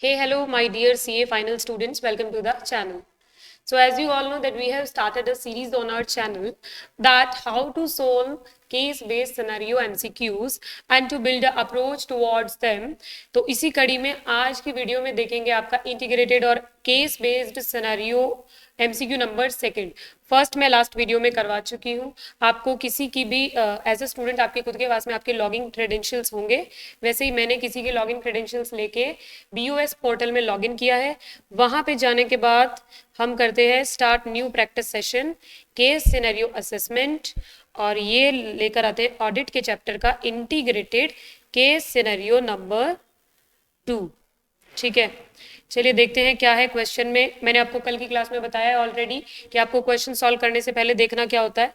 Hey, hello, my dear CA final students. Welcome to the channel. So, as you all know that we have started a series on our channel that how to solve case-based scenario MCQs and to build a approach towards them. तो इसी कड़ी में आज की video में देखेंगे आपका integrated और case based scenario MCQ number second. First मैं लास्ट वीडियो में करवा चुकी हूँ। आपको किसी की भी एज अ स्टूडेंट आपके खुद के पास में आपके लॉगिन क्रेडेंशियल्स होंगे, वैसे ही मैंने किसी के लॉगिन क्रेडेंशियल्स लेके बीओएस पोर्टल में लॉगिन किया है। वहां पे जाने के बाद हम करते हैं start new practice session case scenario assessment, और ये लेकर आते हैं ऑडिट के चैप्टर का इंटीग्रेटेड केस सिनेरियो नंबर 2। ठीक है, चलिए देखते हैं क्या है क्वेश्चन में। मैंने आपको कल की क्लास में बताया है ऑलरेडी कि आपको क्वेश्चन सॉल्व करने से पहले देखना क्या होता है।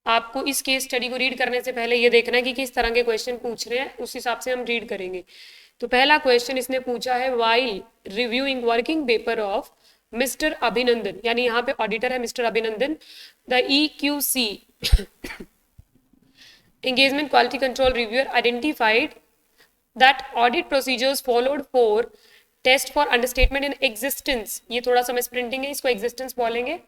आपको इस केस स्टडी को रीड करने से पहले ये देखना है कि किस तरह के क्वेश्चन पूछ रहे हैं, उस हिसाब से हम रीड करेंगे। तो पहला क्वेश्चन इसने पूछा है, while reviewing working paper of mister अभिनंदन, यानी यहाँ पे ऑडिटर है मिस्टर अभिनंदन, the EQC engagement quality control reviewer identified that audit procedures followed for test for understatement in existence, ये थोड़ा सा मिसप्रिंटिंग है, इसको existence बोलेंगे,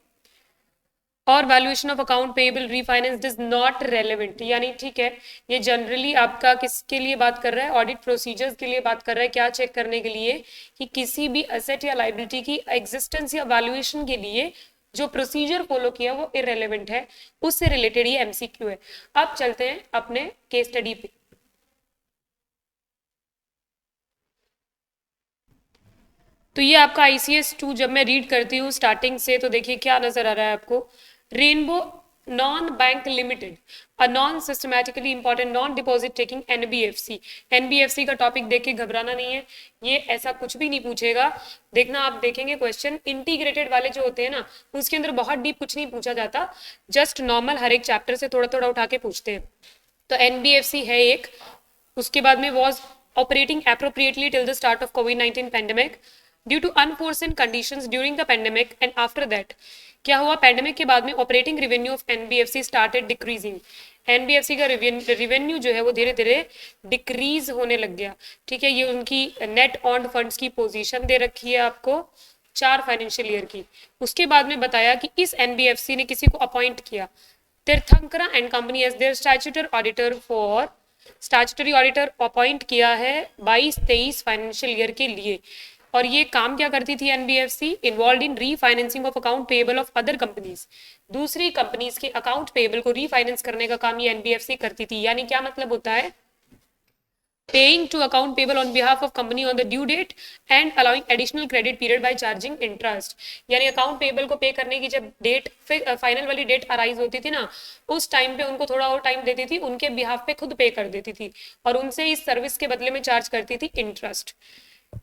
और valuation of account payable refinanced is not relevant, यानी ठीक है ये जनरली आपका किसके लिए बात कर रहा है, ऑडिट प्रोसीजर्स के लिए बात कर रहा है। क्या चेक करने के लिए कि किसी भी एसेट या लाइबिलिटी की एग्जिस्टेंस या वैल्यूएशन के लिए जो प्रोसीजर फॉलो किया वो इररेलेवेंट है, उससे रिलेटेड ये एमसीक्यू है। अब चलते हैं अपने केस स्टडी पे। तो ये आपका ICS 2 जब मैं रीड करती हूँ स्टार्टिंग से, तो देखिए क्या नजर आ रहा है आपको, rainbow non bank limited, a non systematically important non deposit taking NBFC का टॉपिक देख के घबराना नहीं है, ये ऐसा कुछ भी नहीं पूछेगा। देखना आप देखेंगे क्वेश्चन इंटीग्रेटेड वाले जो होते हैं ना, उसके अंदर बहुत डीप कुछ नहीं पूछा जाता, जस्ट नॉर्मल हर एक चैप्टर से थोड़ा थोड़ा उठा के पूछते हैं। तो एनबीएफसी है एक, उसके बाद में was operating appropriately till the start of कोविड-19 pandemic due to unforeseen conditions during the pandemic and after that. क्या हुआ, पैंडेमिक के बाद में operating revenue of NBFC started decreasing, NBFC का रेवेन्यू जो है वो धीरे धीरे डिक्रीज होने लग गया। ठीक है, ये उनकी नेट ऑन फंड्स की पोजीशन दे रखी है आपको 4 फाइनेंशियल ईयर की। उसके बाद में बताया कि इस एनबीएफसी ने किसी को अपॉइंट किया, Tirthankara and company as their statutory auditor appoint किया है 22-23 फाइनेंशियल ईयर के लिए। और ये काम क्या करती थी NBFC, involve in refinancing of account payable of other companies, दूसरी कंपनीज के अकाउंट पेएबल को रीफाइनेंस करने का काम ये एनबीएफसी करती थी। यानी क्या मतलब होता है, paying to account payable on behalf of company on the due date and allowing additional credit period by charging interest, यानी अकाउंट पेबल को पे करने की जब डेट फाइनल वाली डेट अराइज होती थी ना, उस टाइम पे उनको थोड़ा और टाइम देती थी, उनके बिहाफ पे खुद पे कर देती थी और उनसे इस सर्विस के बदले में चार्ज करती थी इंटरेस्ट।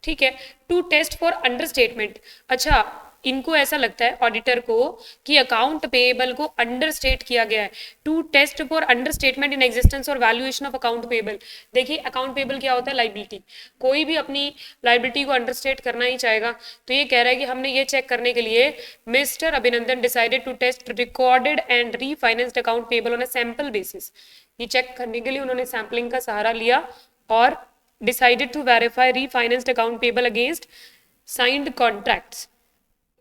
ठीक है, टू टेस्ट फॉर अंडरस्टेटमेंट, अच्छा इनको ऐसा लगता है ऑडिटर को कि अकाउंट पेएबल को अंडरस्टेट किया गया है, to test for understatement in existence और वैल्यूएशन ऑफ अकाउंट पेएबल। देखिए अकाउंट पेएबल क्या होता है, लाइबिलिटी, कोई भी अपनी लाइबिलिटी को अंडरस्टेट करना ही चाहेगा। तो ये कह रहा है कि हमने ये चेक करने के लिए mister Abhinandan decided to test recorded and refinanced account payable on a sample basis, ये चेक करने के लिए उन्होंने सैम्पलिंग का सहारा लिया और decided to verify refinanced account payable against signed contracts,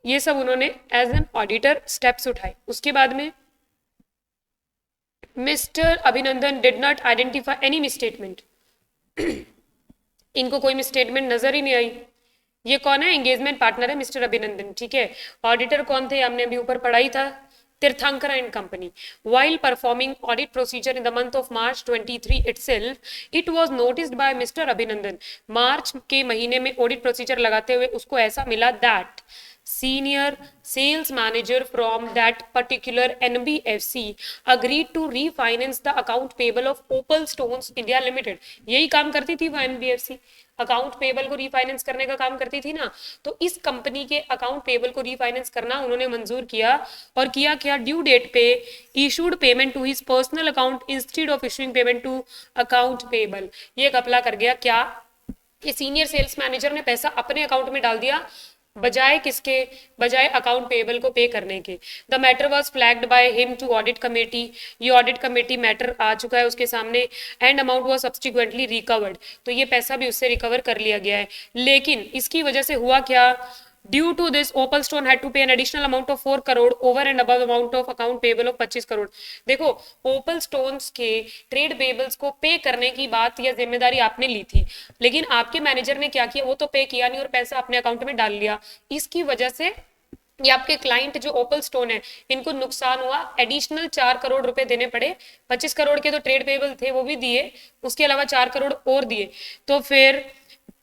ये सब उन्होंने एज एन ऑडिटर स्टेप्स उठाए। उसके बाद में मिस्टर अभिनंदन did not identify any misstatement, इनको कोई मिसस्टेटमेंट नजर ही नहीं आई। ये कौन है, एंगेजमेंट पार्टनर है मिस्टर अभिनंदन। ठीक है, ऑडिटर कौन थे, हमने अभी ऊपर पढ़ा ही था, Tirthankara and Company. While performing audit procedure in the month of March 23 itself, it was noticed by Mr. Abhinandan. मार्च के महीने में ऑडिट प्रोसीजर लगाते हुए उसको ऐसा मिला that senior sales manager from that particular NBFC agreed to refinance the account payable of Opal Stones India Limited. यही काम करती थी वो NBFC, अकाउंट पेबल को रीफाइनेंस करने का काम करती थी ना, तो इस कंपनी के अकाउंट पेबल को रीफाइनेंस करना उन्होंने मंजूर किया। और किया क्या, ड्यू डेट पे issued payment to his personal account instead of issuing payment to account payable. ये घपला कर गया क्या, ये सीनियर सेल्स मैनेजर ने पैसा अपने अकाउंट में डाल दिया बजाय किसके, बजाय अकाउंट पेएबल को पे करने के। The matter was flagged by him to audit committee, ये ऑडिट कमेटी मैटर आ चुका है उसके सामने, and amount was subsequently recovered, तो ये पैसा भी उससे रिकवर कर लिया गया है। लेकिन इसकी वजह से हुआ क्या, due to this opal stone had to pay an additional amount of 4 crore over and above amount of account payable of 25 crore. देखो, ओपल स्टोन्स के ट्रेड पेएबल्स को पे करने की बात या जिम्मेदारी आपने ली थी, लेकिन आपके मैनेजर ने क्या किया, वो तो पे किया नहीं और पैसा अपने अकाउंट में डाल लिया। इसकी वजह से ये आपके क्लाइंट जो ओपल स्टोन है, इनको नुकसान हुआ, एडिशनल 4 करोड़ रुपए देने पड़े। 25 करोड़ के तो ट्रेड पेएबल थे वो भी दिए, उसके अलावा 4 करोड़ और दिए। तो फिर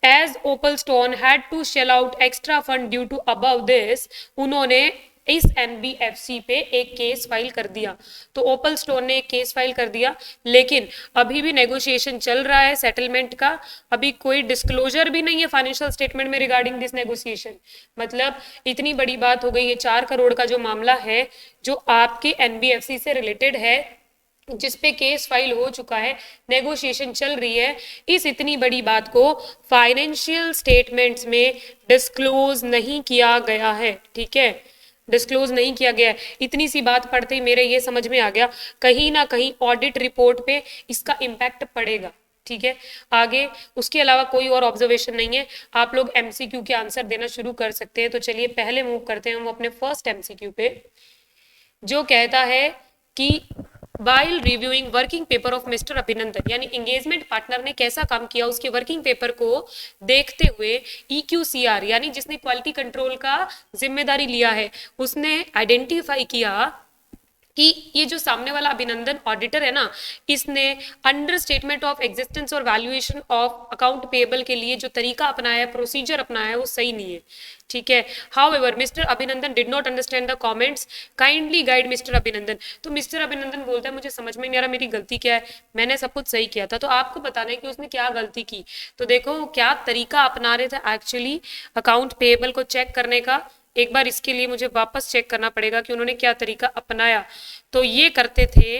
as Opal Stone had to shell out extra fund due to above this, उन्होंने इस एनबीएफसी पे एक केस फाइल कर दिया। तो ओपल स्टोन ने एक केस फाइल कर दिया, लेकिन अभी भी नेगोशिएशन चल रहा है सेटलमेंट का, अभी कोई डिस्क्लोजर भी नहीं है फाइनेंशियल स्टेटमेंट में रिगार्डिंग दिस नेगोशिएशन। मतलब इतनी बड़ी बात हो गई है, 4 करोड़ का जो मामला है जो आपके एनबीएफसी से रिलेटेड है, जिसपे केस फाइल हो चुका है, नेगोशिएशन चल रही है, इस इतनी बड़ी बात को फाइनेंशियल स्टेटमेंट्स में डिस्क्लोज नहीं किया गया है। ठीक है, डिस्क्लोज नहीं किया गया है। इतनी सी बात पढ़ते ही मेरे ये समझ में आ गया, कहीं ना कहीं ऑडिट रिपोर्ट पे इसका इम्पैक्ट पड़ेगा। ठीक है, आगे उसके अलावा कोई और ऑब्जर्वेशन नहीं है, आप लोग एमसीक्यू के आंसर देना शुरू कर सकते हैं। तो चलिए पहले मूव करते हैं हम अपने फर्स्ट एमसीक्यू पे, जो कहता है कि while reviewing working paper of mister अभिनंदन, यानी एंगेजमेंट पार्टनर ने कैसा काम किया उसके वर्किंग पेपर को देखते हुए EQCR यानी जिसने क्वालिटी कंट्रोल का जिम्मेदारी लिया है, उसने आइडेंटिफाई किया कि ये जो सामने वाला अभिनंदन ऑडिटर है ना, इसने अंडर स्टेटमेंट ऑफ एग्जिस्टेंस और वैल्यूएशन ऑफ अकाउंट पेएबल के लिए जो तरीका अपनाया है, प्रोसीजर अपनाया है, वो सही नहीं है। ठीक है, हाउएवर मिस्टर अभिनंदन did not understand the comments, kindly guide mister अभिनंदन। तो मिस्टर अभिनंदन बोलता है मुझे समझ में नहीं आ रहा मेरी गलती क्या है, मैंने सब कुछ सही किया था। तो आपको बताना है कि उसने क्या गलती की। तो देखो क्या तरीका अपना रहे थे एक्चुअली अकाउंट पेएबल को चेक करने का, एक बार इसके लिए मुझे वापस चेक करना पड़ेगा कि उन्होंने क्या तरीका अपनाया। तो ये करते थे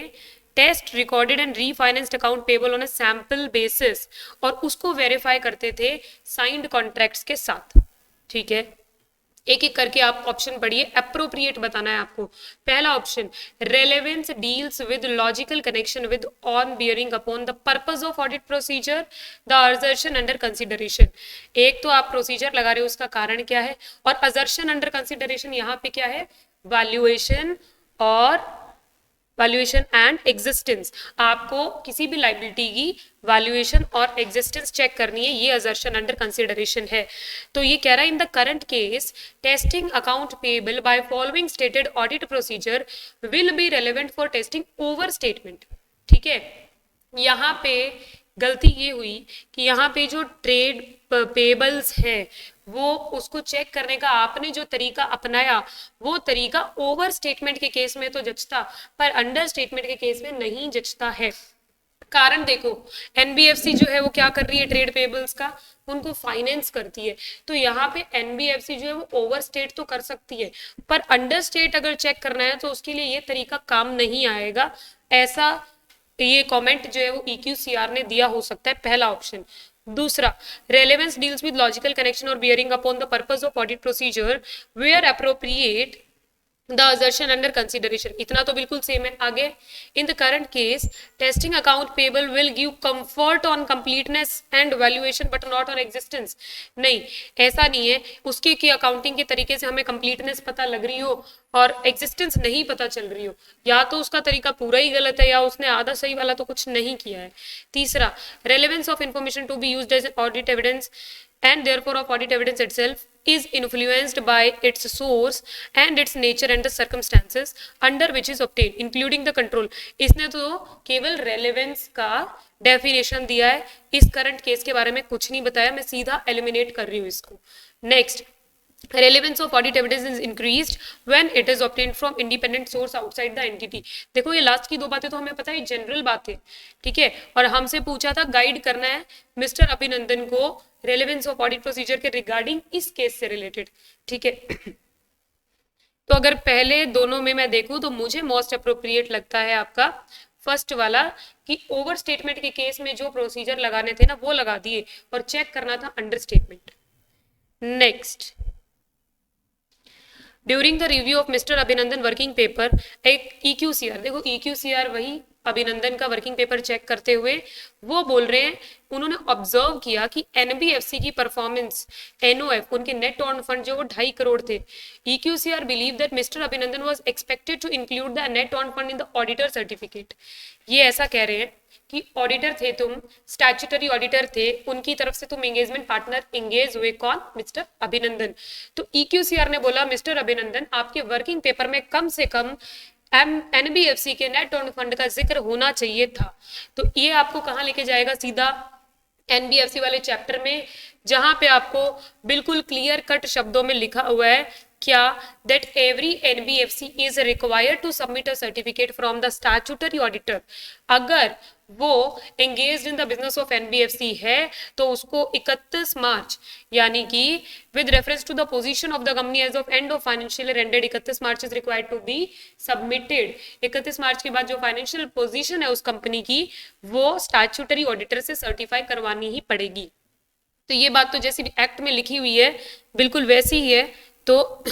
test recorded and refinanced account payable on a sample basis, और उसको वेरीफाई करते थे साइंड कॉन्ट्रैक्ट्स के साथ। ठीक है, एक एक करके आप ऑप्शन पढ़िए, अप्रोप्रिएट बताना है आपको। पहला option, relevance deals with logical connection with on bearing upon the purpose of audit procedure the assertion under consideration. एक तो आप प्रोसीजर लगा रहे हो, उसका कारण क्या है, और असर्शन अंडर कंसिडरेशन यहाँ पे क्या है, वैल्यूएशन और वैल्यूएशन एंड एग्जिस्टेंस। आपको किसी भी लाइबिलिटी की वैल्यूएशन और एग्जिस्टेंस चेक करनी है, ये असर्शन अंडर कंसिडरेशन है। तो ये कह रहा है इन the current case testing account payable by following stated audit procedure will be relevant for testing over statement. ठीक है, यहाँ पे गलती ये हुई कि यहाँ पे जो ट्रेड पेबल्स है वो उसको चेक करने का आपने जो तरीका अपनाया, वो तरीका ओवर स्टेटमेंट के केस में तो जचता, पर अंडर स्टेटमेंट के केस में नहीं जचता है। कारण देखो, एनबीएफसी जो है वो क्या कर रही है, ट्रेड पेबल्स का उनको फाइनेंस करती है। तो यहाँ पे एनबीएफसी जो है वो ओवर स्टेट तो कर सकती है, पर अंडर स्टेट अगर चेक करना है तो उसके लिए ये तरीका काम नहीं आएगा। ऐसा ये कमेंट जो है वो EQCR ने दिया हो सकता है, पहला ऑप्शन। दूसरा, relevance deals with logical connection और bearing upon the purpose of audit procedure where appropriate the assertion under consideration, इतना तो बिल्कुल सेम है। आगे, in the current case testing account payable will give comfort on completeness and valuation but not on existence. नहीं, ऐसा नहीं है, उसकी की अकाउंटिंग के तरीके से हमें कंप्लीटनेस पता लग रही हो और एग्जिस्टेंस नहीं पता चल रही हो, या तो उसका तरीका पूरा ही गलत है या उसने आधा सही वाला तो कुछ नहीं किया है। तीसरा, relevance of information to be used as audit evidence and therefore of audit evidence itself is influenced by its source and its nature and the circumstances under which is obtained including the control। इसने तो केवल relevance का definition दिया है, इस current case के बारे में कुछ नहीं बताया, मैं सीधा एलिमिनेट कर रही हूँ इसको। Next, relevance of audit evidence is increased when it is obtained from independent source outside the entity। देखो ये लास्ट की दो बातें तो हमें पता है, जनरल बातें, ठीक है, और हमसे पूछा था गाइड करना है मिस्टर अभिनंदन को रेलेवेंस ऑफ ऑडिट प्रोसीजर के रिगार्डिंग इस केस से रिलेटेड। ठीक है, तो अगर पहले दोनों में मैं देखूं तो मुझे मोस्ट अप्रोप्रिएट लगता है आपका फर्स्ट वाला, कि ओवर स्टेटमेंट के केस में जो प्रोसीजर लगाने थे ना वो लगा दिए और चेक करना था under statement. Next, during the review of mister अभिनंदन वर्किंग पेपर, एक EQCR, देखो EQCR वही अभिनंदन का वर्किंग पेपर चेक करते हुए वो बोल रहे हैं, उन्होंने ऑब्जर्व किया कि NBFC की परफॉर्मेंस, NOF, उनके नेट ऑन फंड जो वो 2.5 करोड़ थे। EQCR believe that mister Abhinandan was expected to include the net owned fund in the auditor certificate. ये ऐसा कह रहे हैं कि ऑडिटर थे तुम, स्टैट्यूटरी ऑडिटर थे, उनकी तरफ से तुम एंगेजमेंट पार्टनर एंगेज हुए, कौन? मिस्टर अभिनंदन। तो EQCR ने बोला मिस्टर अभिनंदन आपके वर्किंग पेपर में कम से कम NBFC के नेट ऑन फंड का जिक्र होना चाहिए था। तो ये आपको कहाँ लेके जाएगा? सीधा NBFC वाले चैप्टर में, जहां पे आपको बिल्कुल क्लियर कट शब्दों में लिखा हुआ है क्या? That every NBFC is required to submit a certificate from the statutory auditor. अगर वो engaged in the business of NBFC है तो उसको 31 मार्च, यानी कि with reference to the position of the company as of end of financial year ended 31 March is required to be submitted. 31 March के बाद जो फाइनेंशियल पोजीशन है उस कंपनी की, वो स्टैट्यूटरी ऑडिटर से सर्टिफाई करवानी ही पड़ेगी। तो ये बात तो जैसी भी एक्ट में लिखी हुई है बिल्कुल वैसी ही है, तो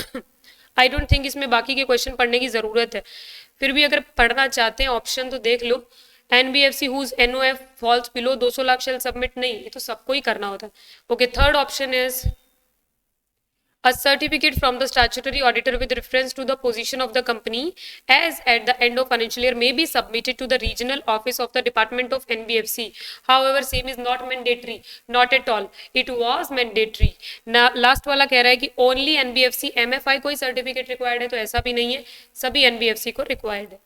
आई डोंट थिंक इसमें बाकी के क्वेश्चन पढ़ने की जरूरत है। फिर भी अगर पढ़ना चाहते हैं ऑप्शन तो देख लो। NBFC whose NOF falls below 200 lakh shall submit, नहीं, ये तो सबको ही करना होता है। Okay, third option is a certificate from the statutory auditor with reference to the position of the company as at the end of financial year may be submitted to the regional office of the department of NBFC. However, same is not mandatory, not at all. It was mandatory. Now, last वाला कह रहा है कि only NBFC MFI कोई certificate required है, तो ऐसा भी नहीं है, सभी NBFC को required है।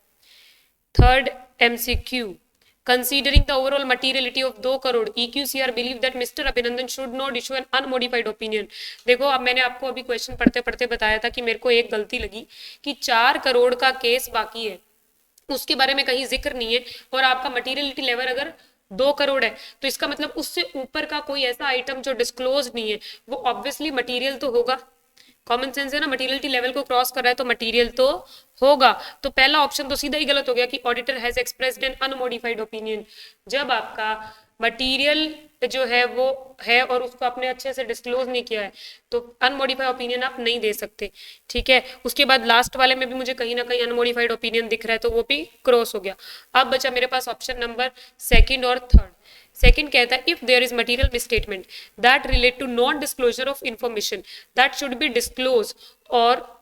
Third MCQ, considering the overall materiality of 2 crore, EQCR believe that Mr. Abhinandan should not issue an unmodified opinion। देखो, अब मैंने आपको अभी क्वेश्चन पढ़ते पढ़ते बताया था कि मेरे को एक गलती लगी कि 4 करोड़ का केस बाकी है, उसके बारे में कहीं जिक्र नहीं है, और आपका मटीरियलिटी लेवल अगर 2 करोड़ है तो इसका मतलब उससे ऊपर का कोई ऐसा आइटम जो डिस्क्लोज नहीं है वो ऑब्वियसली मटीरियल तो होगा। कॉमन सेंस है ना, मटीरियलिटी लेवल को क्रॉस कर रहा है तो मटीरियल तो होगा। तो पहला ऑप्शन तो सीधा ही गलत हो गया कि auditor has expressed an unmodified opinion. जब आपका मटीरियल जो है वो है और उसको आपने अच्छे से डिस्क्लोज नहीं किया है तो अनमोडिफाइड ओपिनियन आप नहीं दे सकते, ठीक है। उसके बाद लास्ट वाले में भी मुझे कहीं ना कहीं अनमोडिफाइड ओपिनियन दिख रहा है तो वो भी क्रॉस हो गया। अब बचा मेरे पास ऑप्शन नंबर सेकंड और थर्ड। सेकंड कहता है if there is material misstatement that relate to non disclosure of information that should be disclose, और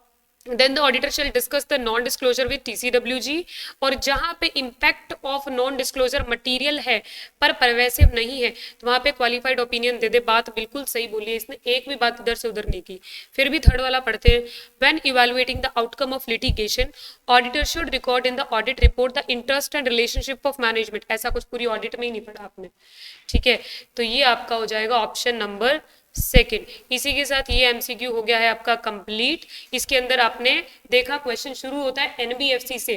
then the auditor shall discuss the non disclosure with TCWG। और जहां पे impact of non disclosure material है पर pervasive नहीं है तो वहां पे क्वालिफाइड ओपिनियन दे दे। बात बिल्कुल सही बोली है इसने, एक भी बात इधर से उधर नहीं की। फिर भी थर्ड वाला पढ़ते हैं, when evaluating the outcome of litigation auditor should record in the audit report the interest and relationship of management। ऐसा कुछ पूरी ऑडिट में ही नहीं पढ़ा आपने, ठीक है। तो ये आपका हो जाएगा ऑप्शन नंबर सेकेंड। इसी के साथ ये MCQ हो गया है आपका कंप्लीट। इसके अंदर आपने देखा क्वेश्चन शुरू होता है NBFC से,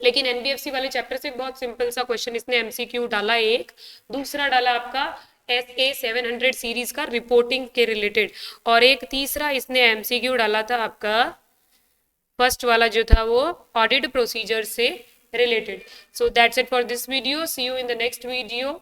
लेकिन NBFC वाले चैप्टर से बहुत सिंपल सा क्वेश्चन इसने MCQ डाला एक, दूसरा डाला आपका SA 700 सीरीज का रिपोर्टिंग के रिलेटेड, और एक तीसरा इसने MCQ डाला था आपका फर्स्ट वाला जो था वो ऑडिट प्रोसीजर से related. So that's it for this video, see you in the next video.